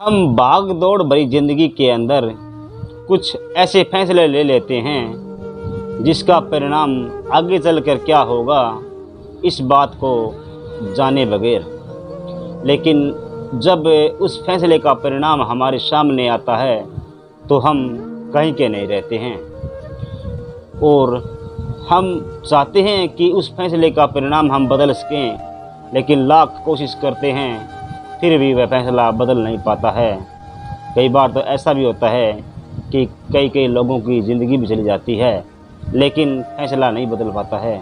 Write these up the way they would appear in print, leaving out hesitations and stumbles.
हम भाग दौड़ भरी ज़िंदगी के अंदर कुछ ऐसे फैसले ले लेते हैं जिसका परिणाम आगे चलकर क्या होगा इस बात को जाने बगैर। लेकिन जब उस फैसले का परिणाम हमारे सामने आता है तो हम कहीं के नहीं रहते हैं और हम चाहते हैं कि उस फैसले का परिणाम हम बदल सकें, लेकिन लाख कोशिश करते हैं फिर भी वह फैसला बदल नहीं पाता है। कई बार तो ऐसा भी होता है कि कई लोगों की ज़िंदगी भी चली जाती है लेकिन फैसला नहीं बदल पाता है।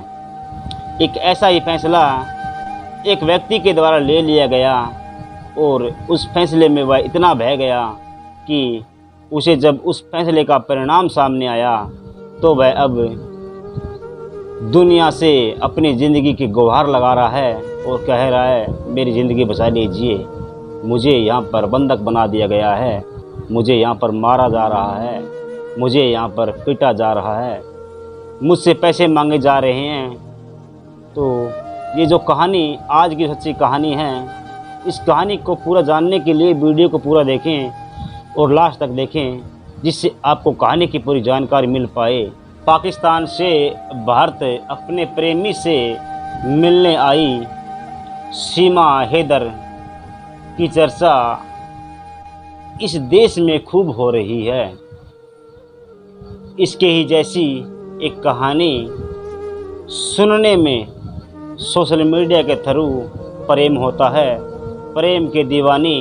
एक ऐसा ही फैसला एक व्यक्ति के द्वारा ले लिया गया और उस फैसले में वह इतना बह गया कि उसे जब उस फैसले का परिणाम सामने आया तो वह अब दुनिया से अपनी ज़िंदगी की गुहार लगा रहा है और कह रहा है मेरी ज़िंदगी बचा लीजिए, मुझे यहाँ पर बंधक बना दिया गया है, मुझे यहाँ पर मारा जा रहा है, मुझे यहाँ पर पीटा जा रहा है, मुझसे पैसे मांगे जा रहे हैं। तो ये जो कहानी आज की सच्ची कहानी है, इस कहानी को पूरा जानने के लिए वीडियो को पूरा देखें और लास्ट तक देखें जिससे आपको कहानी की पूरी जानकारी मिल पाए। पाकिस्तान से भारत अपने प्रेमी से मिलने आई सीमा हैदर की चर्चा इस देश में खूब हो रही है। इसके ही जैसी एक कहानी सुनने में सोशल मीडिया के थ्रू प्रेम होता है। प्रेम के दीवानी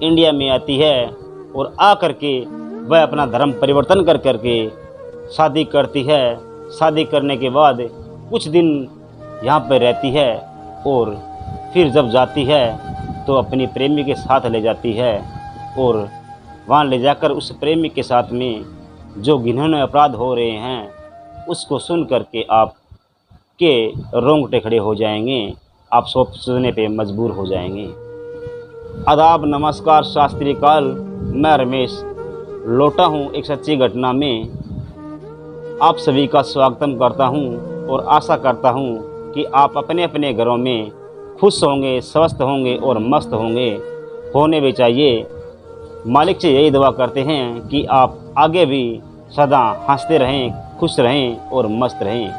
इंडिया में आती है और आकर के वह अपना धर्म परिवर्तन कर करके शादी करती है। शादी करने के बाद कुछ दिन यहाँ पर रहती है और फिर जब जाती है तो अपनी प्रेमी के साथ ले जाती है और वहाँ ले जाकर उस प्रेमी के साथ में जो घिनौने अपराध हो रहे हैं उसको सुन करके आप के रोंगटे खड़े हो जाएंगे, आप सोचने पे मजबूर हो जाएंगे। आदाब, नमस्कार, शास्त्री काल। मैं रमेश लौटा हूँ एक सच्ची घटना में। आप सभी का स्वागतम करता हूँ और आशा करता हूँ कि आप अपने अपने घरों में खुश होंगे, स्वस्थ होंगे और मस्त होंगे, होने भी चाहिए। मालिक से यही दुआ करते हैं कि आप आगे भी सदा हंसते रहें, खुश रहें और मस्त रहें।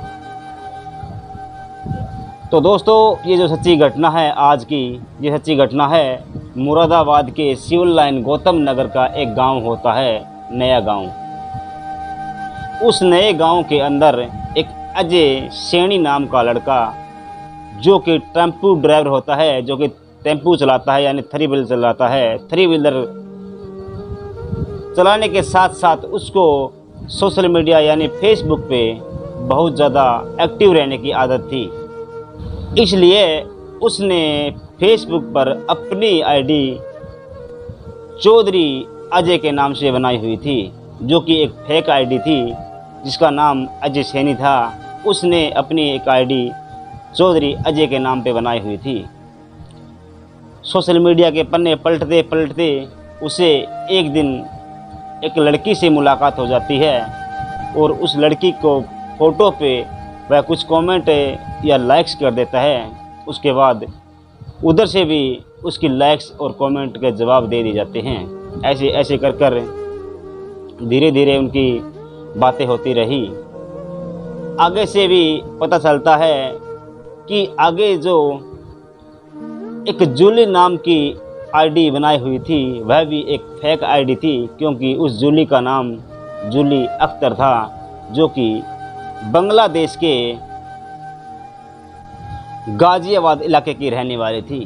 तो दोस्तों, ये जो सच्ची घटना है आज की, ये सच्ची घटना है मुरादाबाद के सिविल लाइन गौतम नगर का एक गांव होता है, नया गांव। उस नए गांव के अंदर एक अजय सैनी नाम का लड़का जो कि टेम्पू ड्राइवर होता है, जो कि टेम्पू चलाता है यानी थ्री व्हीलर चलाता है। थ्री व्हीलर चलाने के साथ साथ उसको सोशल मीडिया यानी फेसबुक पे बहुत ज़्यादा एक्टिव रहने की आदत थी। इसलिए उसने फेसबुक पर अपनी आईडी चौधरी अजय के नाम से बनाई हुई थी, जो कि एक फेक आईडी थी जिसका नाम अजय सैनी था। उसने अपनी एक आईडी चौधरी अजय के नाम पे बनाई हुई थी। सोशल मीडिया के पन्ने पलटते पलटते उसे एक दिन एक लड़की से मुलाकात हो जाती है और उस लड़की को फ़ोटो पे वह कुछ कमेंट या लाइक्स कर देता है। उसके बाद उधर से भी उसकी लाइक्स और कमेंट के जवाब दे दिए जाते हैं। ऐसे ऐसे कर कर धीरे धीरे उनकी बातें होती रही। आगे से भी पता चलता है कि आगे जो एक जूली नाम की आईडी बनाई हुई थी वह भी एक फेक आईडी थी, क्योंकि उस जूली का नाम जूली अख्तर था, जो कि बांग्लादेश के गाजियाबाद इलाके की रहने वाली थी।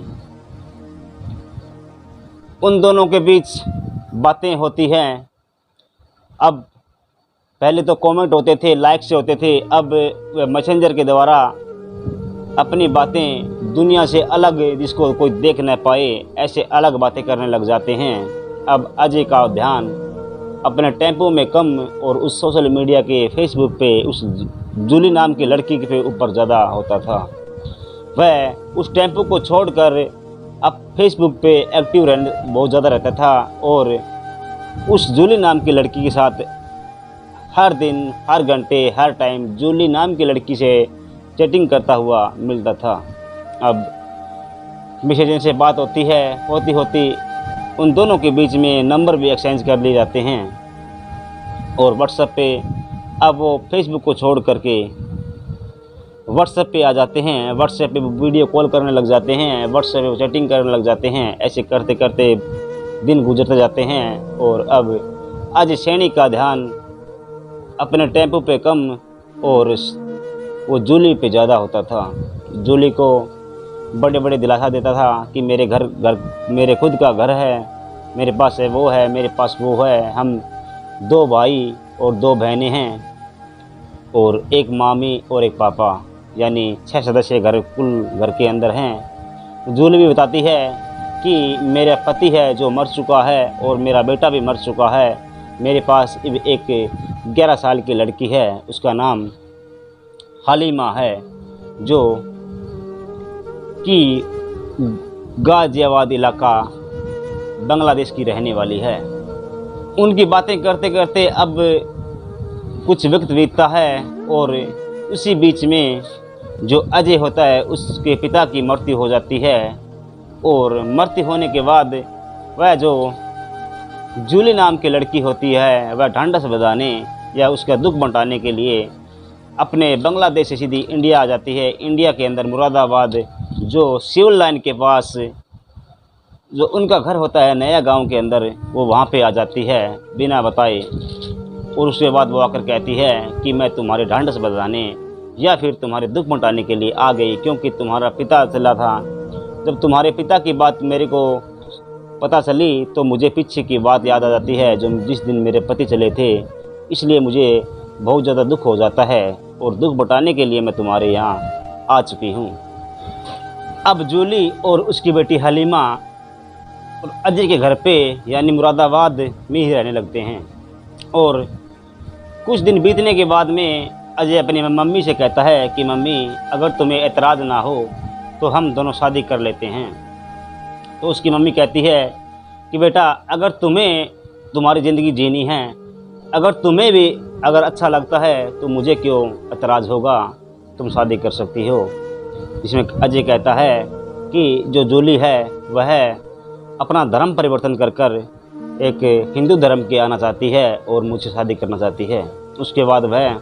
उन दोनों के बीच बातें होती हैं। अब पहले तो कमेंट होते थे, लाइक से होते थे, अब मैसेंजर के द्वारा अपनी बातें दुनिया से अलग, जिसको कोई देख न पाए, ऐसे अलग बातें करने लग जाते हैं। अब अजय का ध्यान अपने टेम्पो में कम और उस सोशल मीडिया के फेसबुक पे उस जूली नाम की लड़की के ऊपर ज़्यादा होता था। वह उस टेम्पो को छोड़कर अब फेसबुक पे एक्टिव बहुत ज़्यादा रहता था और उस जूली नाम की लड़की के साथ हर दिन, हर घंटे, हर टाइम जूली नाम की लड़की से चैटिंग करता हुआ मिलता था। अब मैसेज से बात होती है, होती उन दोनों के बीच में नंबर भी एक्सचेंज कर लिए जाते हैं और व्हाट्सएप पे अब वो फेसबुक को छोड़ करके व्हाट्सएप पे आ जाते हैं। व्हाट्सएप पे वीडियो कॉल करने लग जाते हैं, व्हाट्सएप पे चैटिंग करने लग जाते हैं। ऐसे करते करते दिन गुजरते जाते हैं और अब अजय सैनी का ध्यान अपने टेम्पो पे कम और वो जूली पे ज़्यादा होता था। जूली को बड़े बड़े दिलासा देता था कि मेरे घर मेरे खुद का घर है, मेरे पास है वो है, मेरे पास वो है, हम 2 भाई और 2 बहनें हैं और एक मामी और एक पापा, यानी 6 सदस्य घर के अंदर हैं। जूली भी बताती है कि मेरा पति है जो मर चुका है और मेरा बेटा भी मर चुका है। मेरे पास एक 11 साल की लड़की है, उसका नाम हलीमा है, जो कि गाजियाबाद इलाका बांग्लादेश की रहने वाली है। उनकी बातें करते करते अब कुछ वक्त बीतता है और उसी बीच में जो अजय होता है उसके पिता की मृत्यु हो जाती है और मृत्यु होने के बाद वह जो जूली नाम की लड़की होती है वह ढांढस बजाने या उसका दुख बंटाने के लिए अपने बांग्लादेश से सीधी इंडिया आ जाती है। इंडिया के अंदर मुरादाबाद जो सिविल लाइन के पास जो उनका घर होता है नया गांव के अंदर, वो वहाँ पे आ जाती है बिना बताए और उसके बाद वो आकर कहती है कि मैं तुम्हारे ढांढस बजाने या फिर तुम्हारे दुख मिटाने के लिए आ गई, क्योंकि तुम्हारा पिता चला था। जब तुम्हारे पिता की बात मेरे को पता चली तो मुझे पीछे की बात याद आ जाती है जो जिस दिन मेरे पति चले थे, इसलिए मुझे बहुत ज़्यादा दुख हो जाता है और दुख बटाने के लिए मैं तुम्हारे यहाँ आ चुकी हूँ। अब जूली और उसकी बेटी हलीमा और अजय के घर पे यानी मुरादाबाद में ही रहने लगते हैं और कुछ दिन बीतने के बाद में अजय अपनी मम्मी से कहता है कि मम्मी अगर तुम्हें एतराज़ ना हो तो हम दोनों शादी कर लेते हैं। तो उसकी मम्मी कहती है कि बेटा अगर तुम्हें तुम्हारी ज़िंदगी जीनी है, अगर तुम्हें भी अगर अच्छा लगता है तो मुझे क्यों एतराज़ होगा, तुम शादी कर सकती हो। इसमें अजय कहता है कि जो जूली है वह अपना धर्म परिवर्तन कर कर एक हिंदू धर्म के आना चाहती है और मुझसे शादी करना चाहती है। उसके बाद वह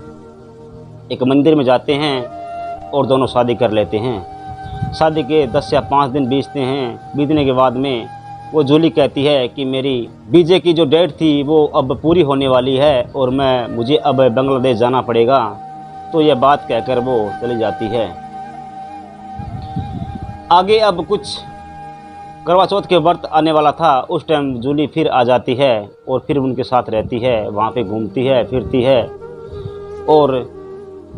एक मंदिर में जाते हैं और दोनों शादी कर लेते हैं। शादी के 10 या 5 दिन बीतने के बाद में वो जूली कहती है कि मेरी वीज़े की जो डेट थी वो अब पूरी होने वाली है और मुझे अब बांग्लादेश जाना पड़ेगा। तो यह बात कहकर वो चली जाती है। आगे अब कुछ करवा चौथ के व्रत आने वाला था, उस टाइम जूली फिर आ जाती है और फिर उनके साथ रहती है, वहाँ पे घूमती है फिरती है और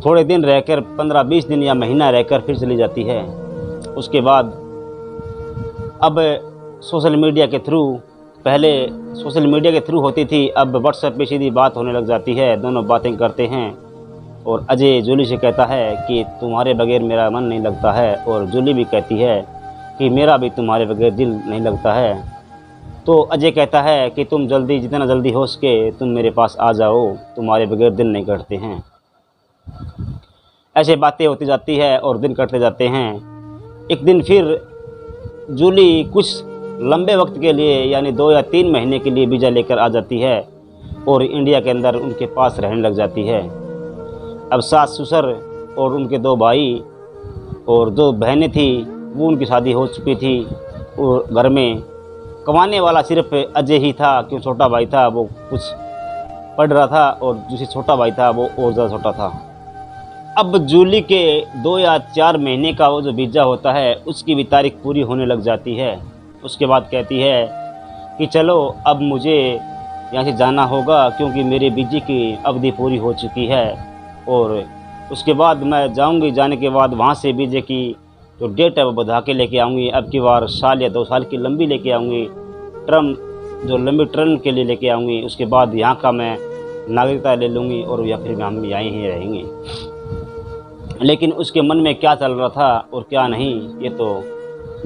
थोड़े दिन रहकर 15-20 दिन या महीना रहकर फिर चली जाती है। उसके बाद अब सोशल मीडिया के थ्रू, पहले सोशल मीडिया के थ्रू होती थी, अब व्हाट्सएप पे सीधी बात होने लग जाती है। दोनों बातें करते हैं और अजय जूली से कहता है कि तुम्हारे बगैर मेरा मन नहीं लगता है और जूली भी कहती है कि मेरा भी तुम्हारे बगैर दिल नहीं लगता है। तो अजय कहता है कि तुम जितना जल्दी हो सके तुम मेरे पास आ जाओ, तुम्हारे बगैर दिन नहीं कटते हैं। ऐसे बातें होती जाती है और दिन कटते जाते हैं। एक दिन फिर जूली कुछ लंबे वक्त के लिए यानी 2 या 3 महीने के लिए वीज़ा लेकर आ जाती है और इंडिया के अंदर उनके पास रहने लग जाती है। अब सास ससुर और उनके 2 भाई और 2 बहनें थी, वो उनकी शादी हो चुकी थी और घर में कमाने वाला सिर्फ अजय ही था, क्यों छोटा भाई था वो कुछ पढ़ रहा था और जिसे छोटा भाई था वो और ज़्यादा छोटा था। अब जूली के 2 या 4 महीने का वो जो वीज़ा होता है उसकी भी तारीख पूरी होने लग जाती है। उसके बाद कहती है कि चलो अब मुझे यहाँ से जाना होगा क्योंकि मेरे वीज़े की अवधि पूरी हो चुकी है और उसके बाद मैं जाऊँगी। जाने के बाद वहाँ से वीज़े की जो डेट है वो बढ़ा के लेके आऊँगी। अब की बार साल या 2 साल की लंबी लेके आऊँगी, टर्म जो लंबी टर्म के लिए लेके आऊँगी। उसके बाद यहाँ का मैं नागरिकता ले लूँगी और या फिर हम यहीं ही रहेंगे। लेकिन उसके मन में क्या चल रहा था और क्या नहीं, ये तो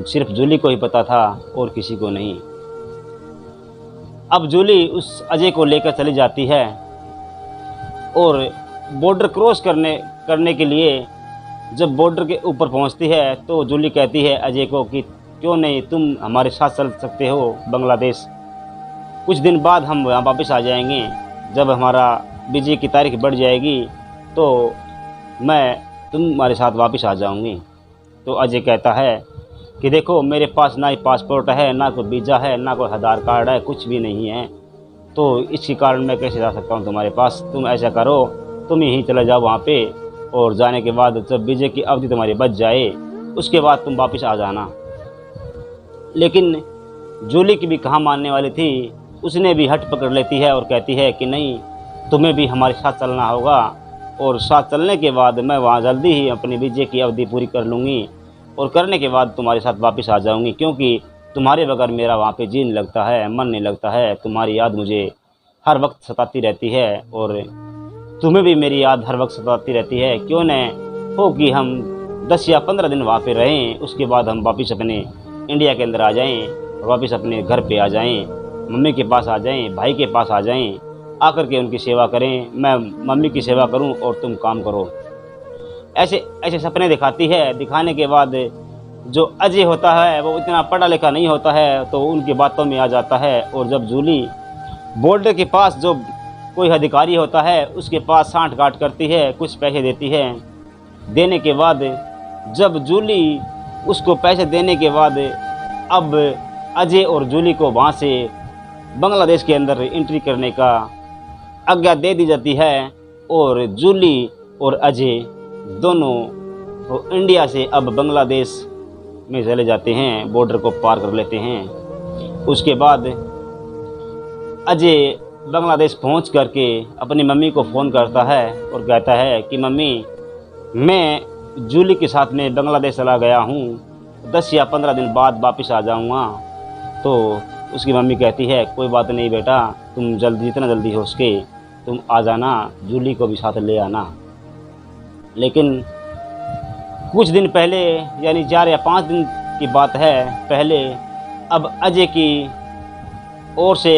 सिर्फ जूली को ही पता था और किसी को नहीं। अब जूली उस अजय को लेकर चली जाती है और बॉर्डर क्रॉस करने के लिए जब बॉर्डर के ऊपर पहुंचती है तो जूली कहती है अजय को कि क्यों नहीं तुम हमारे साथ चल सकते हो बांग्लादेश। कुछ दिन बाद हम यहाँ वापस आ जाएंगे। जब हमारा वीज़े की तारीख बढ़ जाएगी तो मैं तुम्हारे साथ वापस आ जाऊंगी। तो अजय कहता है कि देखो मेरे पास ना ही पासपोर्ट है, ना कोई वीज़ा है, ना कोई आधार कार्ड है, कुछ भी नहीं है, तो इसी कारण मैं कैसे जा सकता हूँ तुम्हारे पास। तुम ऐसा करो, तुम यहीं चले जाओ वहाँ पे, और जाने के बाद जब वीज़े की अवधि तुम्हारी बच जाए उसके बाद तुम वापस आ जाना। लेकिन जूली की भी कहाँ मानने वाली थी, उसने भी हट पकड़ लेती है और कहती है कि नहीं, तुम्हें भी हमारे साथ चलना होगा, और साथ चलने के बाद मैं वहाँ जल्दी ही अपनी वीज़े की अवधि पूरी कर लूँगी, और करने के बाद तुम्हारे साथ वापस आ जाऊँगी, क्योंकि तुम्हारे बगैर मेरा वहाँ पे जी नहीं लगता है, मन नहीं लगता है। तुम्हारी याद मुझे हर वक्त सताती रहती है, और तुम्हें भी मेरी याद हर वक्त सताती रहती है। क्यों न हो कि हम 10 या 15 दिन वहाँ पे रहें, उसके बाद हम वापस अपने इंडिया के अंदर आ जाएं, और वापस अपने घर पे आ जाएं, मम्मी के पास आ जाएं, भाई के पास आ जाएं, आकर के उनकी सेवा करें। मैं मम्मी की सेवा करूं और तुम काम करो। ऐसे ऐसे सपने दिखाती है। दिखाने के बाद जो अजय होता है वो इतना पढ़ा लिखा नहीं होता है, तो उनकी बातों में आ जाता है। और जब जूली बॉर्डर के पास जो कोई अधिकारी होता है उसके पास सांठ-गांठ करती है, कुछ पैसे देती है। देने के बाद जब जूली उसको पैसे देने के बाद अब अजय और जूली को वहाँ से बांग्लादेश के अंदर एंट्री करने का आज्ञा दे दी जाती है, और जूली और अजय दोनों इंडिया से अब बांग्लादेश में चले जाते हैं, बॉर्डर को पार कर लेते हैं। उसके बाद अजय बांग्लादेश पहुंच करके अपनी मम्मी को फ़ोन करता है और कहता है कि मम्मी, मैं जूली के साथ में बांग्लादेश चला गया हूं, 10 या 15 दिन बाद वापस आ जाऊंगा। तो उसकी मम्मी कहती है कोई बात नहीं बेटा, तुम जल्दी जितना जल्दी हो सके तुम आ जाना, जूली को भी साथ ले आना। लेकिन कुछ दिन पहले, यानी 4 या 5 दिन की बात है पहले, अब अजय की ओर से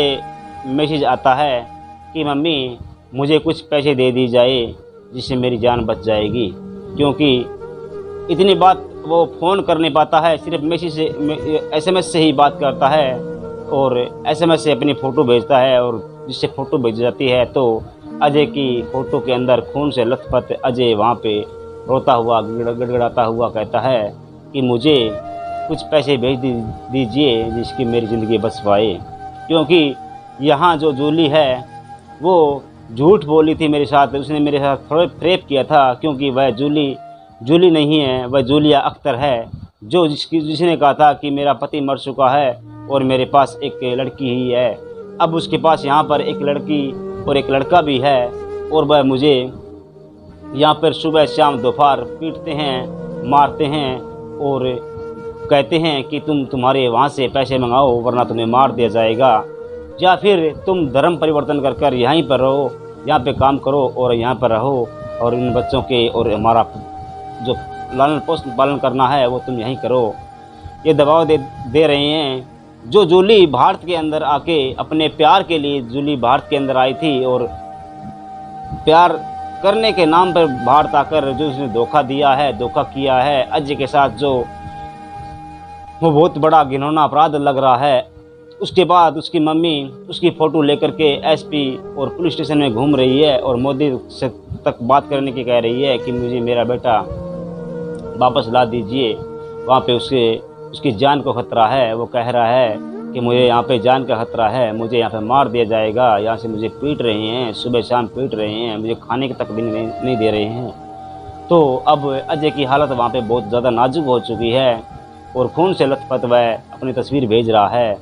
मैसेज आता है कि मम्मी मुझे कुछ पैसे दे दी जाए जिससे मेरी जान बच जाएगी। क्योंकि इतनी बात वो फ़ोन कर नहीं पाता है, सिर्फ मैसेज से, SMS से ही बात करता है, और SMS से अपनी फ़ोटो भेजता है, और जिससे फ़ोटो भेज जाती है तो अजय की फ़ोटो के अंदर खून से लथपथ अजय वहाँ पे रोता हुआ, गड़गड़ाता हुआ कहता है कि मुझे कुछ पैसे भेज दीजिए जिसकी मेरी ज़िंदगी बच पाए। क्योंकि यहाँ जो जूली है वो झूठ बोली थी मेरे साथ, उसने मेरे साथ फ्रेब किया था, क्योंकि वह जूली नहीं है, वह जूलिया अख्तर है, जो जिसने कहा था कि मेरा पति मर चुका है और मेरे पास एक लड़की ही है। अब उसके पास यहाँ पर एक लड़की और एक लड़का भी है, और वह मुझे यहाँ पर सुबह शाम दोपहर पीटते हैं, मारते हैं, और कहते हैं कि तुम्हारे वहाँ से पैसे मंगाओ वरना तुम्हें मार दिया जाएगा, या फिर तुम धर्म परिवर्तन कर यहीं पर रहो, यहाँ पे काम करो और यहाँ पर रहो, और इन बच्चों के और हमारा जो लालन पोषण पालन करना है वो तुम यहीं करो। ये दबाव दे रहे हैं। जो जूली भारत के अंदर आके अपने प्यार के लिए जूली भारत के अंदर आई थी, और प्यार करने के नाम पर भारत आकर जो उसने धोखा दिया है, धोखा किया है अजय के साथ, जो वो बहुत बड़ा घिनौना अपराध लग रहा है। उसके बाद उसकी मम्मी उसकी फ़ोटो लेकर के SP और पुलिस स्टेशन में घूम रही है, और मोदी से तक बात करने की कह रही है कि मुझे मेरा बेटा वापस ला दीजिए, वहाँ पे उसकी जान को खतरा है। वो कह रहा है कि मुझे यहाँ पे जान का खतरा है, मुझे यहाँ पे मार दिया जाएगा, यहाँ से मुझे पीट रहे हैं, सुबह शाम पीट रहे हैं, मुझे खाने की तक भी नहीं दे रहे हैं। तो अब अजय की हालत वहाँ पे बहुत ज़्यादा नाजुक हो चुकी है, और खून से लथपथ वह अपनी तस्वीर भेज रहा है।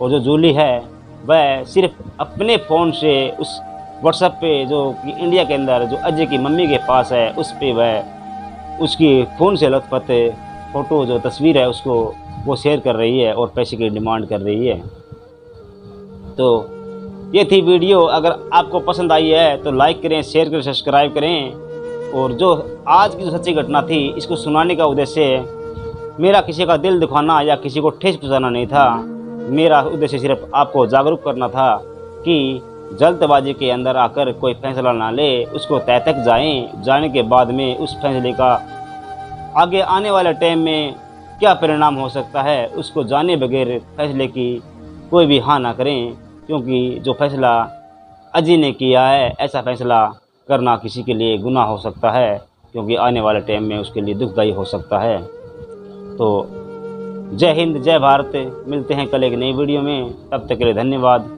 और जो जूली है वह सिर्फ अपने फ़ोन से उस व्हाट्सएप पे जो कि इंडिया के अंदर जो अजय की मम्मी के पास है, उस पे वह उसकी खून से लथपथ फ़ोटो जो तस्वीर है उसको वो शेयर कर रही है और पैसे की डिमांड कर रही है। तो ये थी वीडियो। अगर आपको पसंद आई है तो लाइक करें, शेयर करें, सब्सक्राइब करें। और जो आज की जो सच्ची घटना थी इसको सुनाने का उद्देश्य मेरा किसी का दिल दुखाना या किसी को ठेस पहुँचाना नहीं था। मेरा उद्देश्य सिर्फ आपको जागरूक करना था कि जल्दबाजी के अंदर आकर कोई फैसला ना ले, उसको तय तक जाने के बाद में उस फैसले का आगे आने वाले टाइम में क्या परिणाम हो सकता है उसको जाने बगैर फैसले की कोई भी हाँ ना करें, क्योंकि जो फैसला अजी ने किया है ऐसा फैसला करना किसी के लिए गुनाह हो सकता है, क्योंकि आने वाले टाइम में उसके लिए दुखदायी हो सकता है। तो जय हिंद, जय भारत। मिलते हैं कल एक नई वीडियो में, तब तक के लिए धन्यवाद।